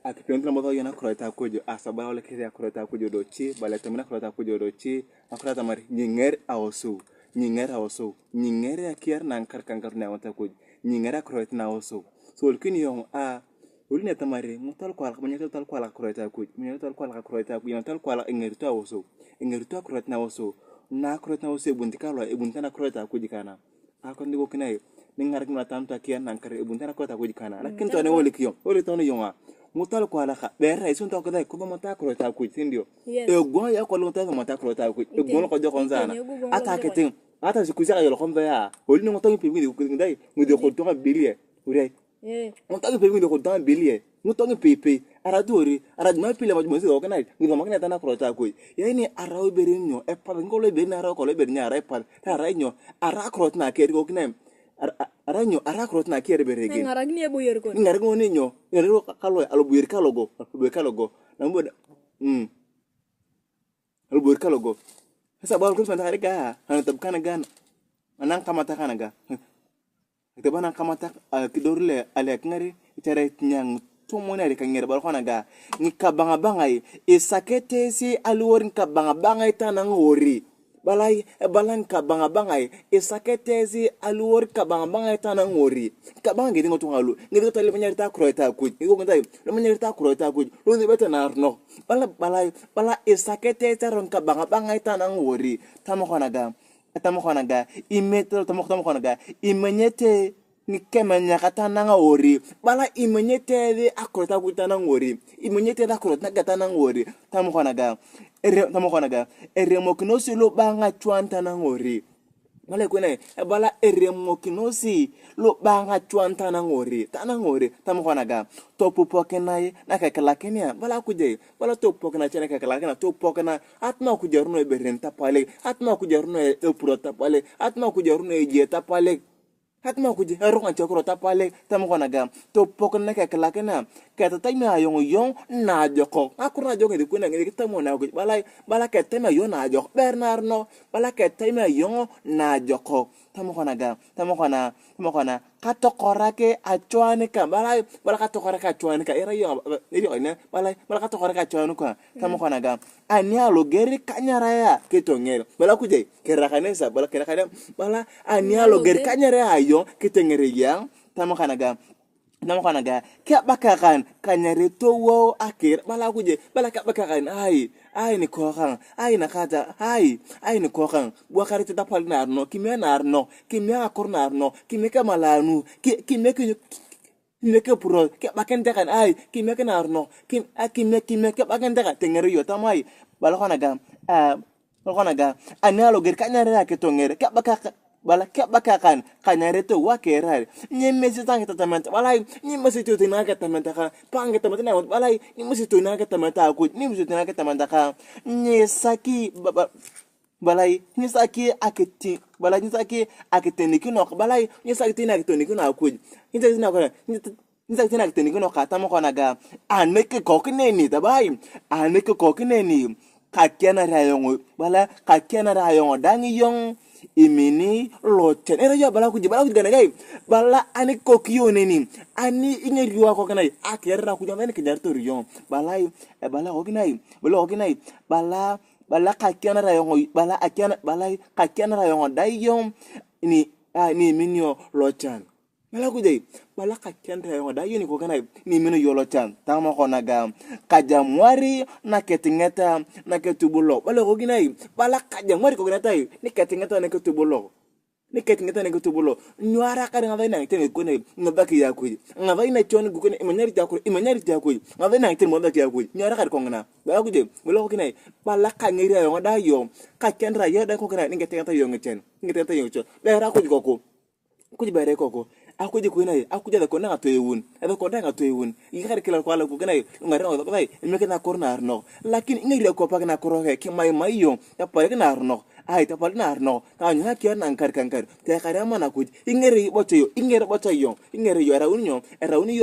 akipenda mo yana krota kujo asaba ole kire krota kujo dochi bale temna krota kujo dochi akrota mari nyinger awosu nyinger akier nan karkangar na wata kujo nyinger krota na awosu so ulkini yon uline tamari mutal kwala munyatal tal kwala krota kujo munyatal kwala krota kujo munyatal kwala ingerto awosu ingerto krota na awosu na krota na awosu buntikalo ebuntana krota kujo kana akon digo kinai ningar kina tamta kier nan kare ebuntana krota kujo kana lakin to ne wole kiyo wole to ne yonga mutal kwala ka bera isun to kodai ko mata krota kujo sindio ego ya ko lonta mata krota kujo ego ko jokon zana ata ketin ata sikuza yo ko mba olini ngoto ngi pimi ko ndai ngi ko to bilie ure ngoto ngi pimi ko to bilie ngoto ngi pepe aradori aradma pile mo mo ko nai ngi mo kana krota kujo yani araw berinyo e pa ngolo be na ra ko le bernya ara pa ta rainyo ara krota na ke ko kinem aranyo ara krota na ke berege ngaragni e boyer ko ngargo ni nyo ero kalo alo buyer kalogo na mboda alo buyer kalogo sasa bawal ko manta harika han tabkana gan anan kamata kana ga tabana kamata kidorle ale ngari tare nyang tumona re kangere bal khona ga ni kabanga bangai isakete si alworin kabanga bangai tanang hori balai balan kabanga bangai isakete si alwor kabanga bangai tanang hori kabanga ngedi ngoto ngalu ngedi to le manyarita kroita ku ngo ngai le manyarita kroita ku lo ni beta narno bala isakete taron kabanga bangai tanang hori tamo khona ga imeto tamo khona ga imenyete ni kemanya katana ngori bala imenyete de akrota kutana ngori imenyete da akrota gatana ngori tamo khona ga ere mokinosi lo banga chwanta na ngori male kwene bala ere mokinosi lo banga chwanta na ngori tana ngori tamo khona ga topu pokenai na kakala kenya bala kuje bala topu pokena chene kakala kenya topu pokena atma kujarno e berenta pale atma kujarno e prota pale atma kujarno e jeta pale hatma kuji ronga chokro tapale tamo kona ga to pokon na ka klakena ka ta taimi ayong yong na joko akura joge de kuna ngi tamo na ku bala ka taimi yo na joko bernarno bala ka taimi yong na joko tamo kona ka to korake achwane ka bala ka to korake achwane ka era yo ne bala ka to korake achwane ka tamo kona ga ania lo geri kanyara ya ketongel bala kuje kerakanesa bala bala ania lo geri kanyara yo ketengere yang tamo kana ga kya bakakan kanyare to wo akir bala kuje bala ka bakakan ai ni kokan ai nakata ai ni kokan bo kare to tapal narno kimya narno kimya akornarno kimya malanu kimya ke pro ke baken dekan ai kimya ke narno kimya ke baken dekan tengere yo tamai bala kana ga analo ger kanyare ke tongere ke bakaka bala ke bakakan kanyare to wakerar nyemesi tang tatamanta balai nyemesi to tinaka tamanta ka pange tamanta na balai nyemesi to tinaka tamanta ku nyemesi to tinaka tamanta ka nyesaki balai nyesaki aketi balai nyesaki aketeni kino balai nyesaki tinaka to nikino ku nyesaki tinaka to nikino ka tamo kona ga aneke kokneni tabai aneke kokneni kakiana rayongo bala kakiana rayongo dangi yong imini lochen era ya bala kujibala gai bala ani kokiyo neni ani ingeriwa ko kanai akera kujama ni kijarto riyon bala kakiana rayongo bala kakiana rayongo dayon ni minio lochen bala kujai bala kakiana rayongo dayon ni ko kanai ni minio yolochan tamo kona ga kajamwari na ketingeta na ketubulo bala ko ginai bala kajamwari ko ginai ni ketingeta na ketubulo nyara kare ngavai na tene ko ne ngabaki ya ku ngavai na chon ku ne imanyari ta ku ngavai na tene mo da ya ku nyara kare ko ngana bala ko je bala ko ginai bala kanyiri ayo dayo kakendra ya da ko ginai ni ketingeta yo ngechen bera ko ko bare ko aku je kuinai aku jada ko na to yewun ebe ko danga to yewun yikar kila ko ala ko ganai ngare no bai me kana korna arno lakin ngiri ko pa kana korohe ki mai yo ta pa kana arno ai ta pa na arno ta nya ki na ankar kankar te kare mana ku ngiri boto yo ngiri yo era unyo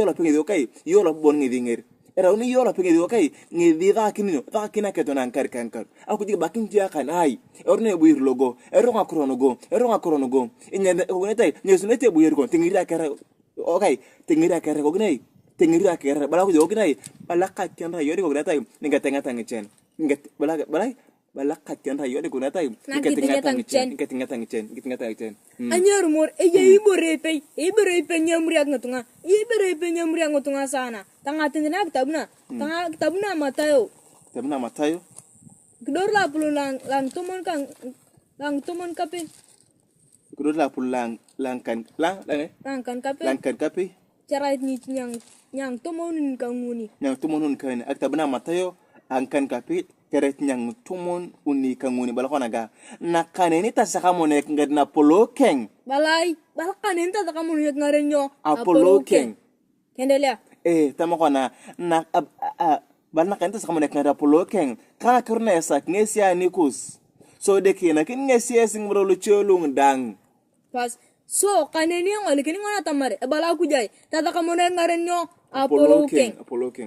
la penge kai yo la bon ngiri era uni yo la penge kai ngiri da kina ke to na ankar kankar aku je bakin dia kan ai orne buir logo ero ngakrono go inya ko ne tai nyesunete buir go tingira kare okay tingira kare ko gnai tengiri akera bala ku joginai bala ka kenra yodi ko natai ninga tenga tangichen ninga bala ka kenra yodi ko natai ninga tenga tangichen anyer mor ibore pe nyamri ak ngatunga sana tanga tindina kitabuna Matayo Kedor la pulu lang tumon kape. Kedor la pulu lang kan kape. Cara ni nyang tumonun kanguni. Nyang tumonun kan akta bena Matayo angkan kape keret nyang tumon uni kanguni balakona ga. Nakane ta sakamone ngad na polo keng. Balai balakane ta sakamone ngarenyo Apollo keng. Kendelia. Tamakona na balna kanta sakamone ngada Apollo keng. Kana kurna esa knesia nikus. So de kina kin ngesia sing brolo cholung dang. Pas so kaneni ngol kini ngona tamare bala ku jay tata kamone ngarenyo Apollo King.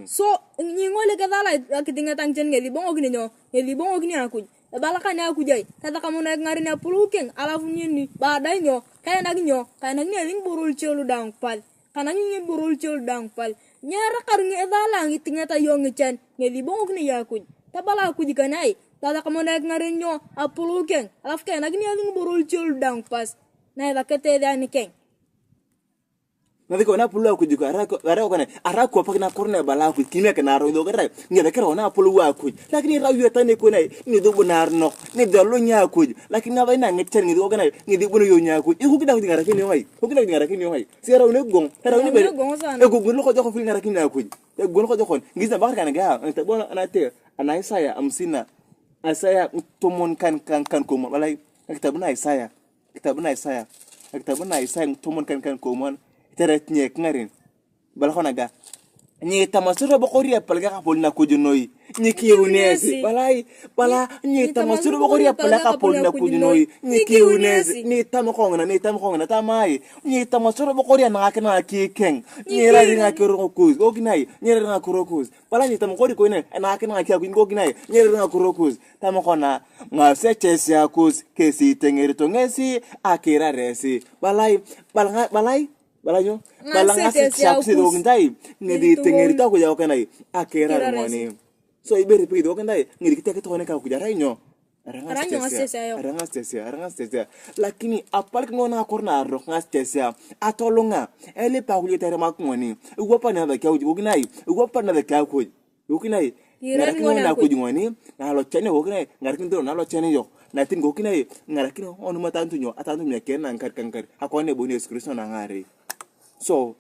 So ngole kadala akitinga tangchen ngeli bongo gini aku. Bala kana aku jay tata kamone ngarenyo Apollo King alafu nyini badai nyo kaya nagi ling burul cholu dang pal. Kana ngi burul cholu dang pal. Nyara karungi edala ngitinga ta yongchan ngeli bongo gini aku. Tabala aku dikanai tata kamone ngarenyo Apollo King alafu kaya nagi ling burul cholu dang pas. Na bakete dani King. Nadiko na pulu aku juga arako kana arako pakna korne bala aku kimya kana ro do gara ngeda kero na pulu aku lakini rawi tane ko nay ni do bunar no ni dalo nya aku lakini na bayna ngeten ni do kana ni di bunu yo nya aku iku kida ngara kini hoy sira ne gong tara ni be ego gun ko joko fil ngara kini aku gun ko joko ngisa bakar kana ga ta bona na te anai saya amsina asaya tumon kan ko malai kitabuna Isaya tumon kan ko mon teret nyek ngarin balakona ga ni tamasuro bokoria palga kapol na kujunoi ni kiunezi bala ni tamasuro bokoria palga kapol na kujunoi ni kiunezi ni tamakongna tamai ni tamasuro bokoria ngakena kikeng ni rari ngakurokus oginai ni rari ngakurokus bala ni tamakori ko ine ngakena ngakia oginai ni rari ngakurokus tamakona ngasechesia kus kesi tengerito ngesi akira resi balai balanyo balangasi chapsi do ngai ngedi tengerita ko jaw kanai akera ngoni so iberi pido kanai ngedi kita ketone ka ku jarai nyo aranga stesia lakini apal ngona korna ro ngastesia atolonga ele pa ku tere makngoni ugopa na ba kau uginai ugopa na ba kau ku uginai ngona ku ngoni na lo chene uginai ngarkin do na lo chene yo natin gokinai ngarakino onu matantu nyo atantu nya kenan kankar akone boni Yesu Kristo na ngare. So